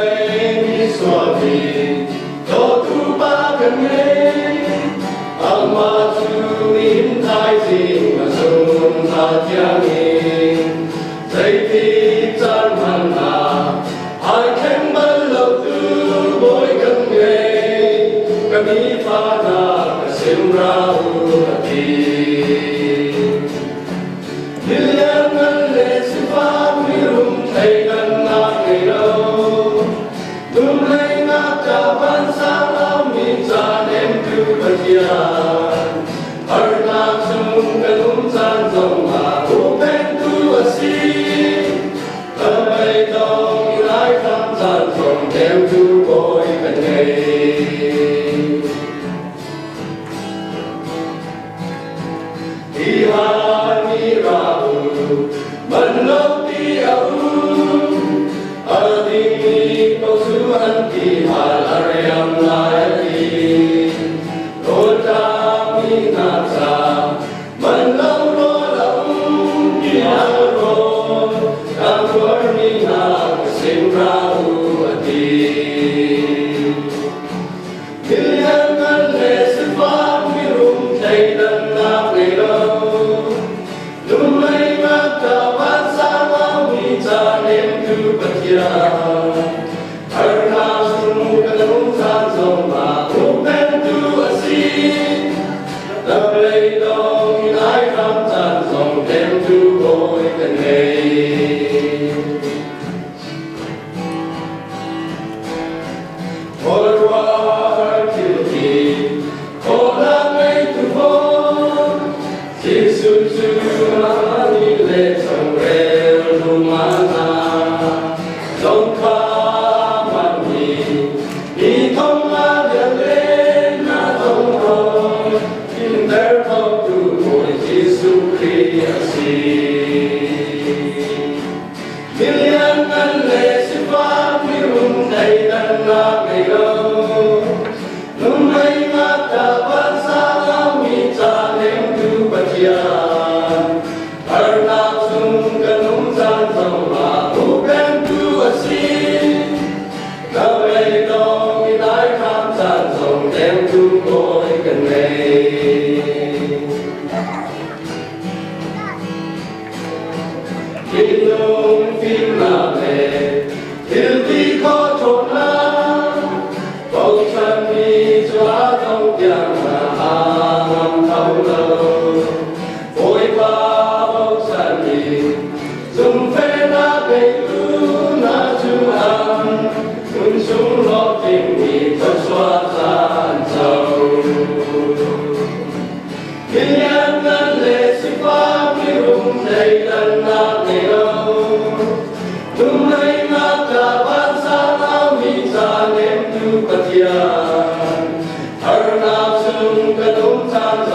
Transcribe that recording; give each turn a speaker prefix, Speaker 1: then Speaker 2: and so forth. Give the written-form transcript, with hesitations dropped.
Speaker 1: ni suami tu ba kan ama tu in tai jing ma sum ta tiang in dai ti chan man na ai khen ban lo tu boy kan ka mi fa na ka sim ra u ti
Speaker 2: Arnab sung kadung san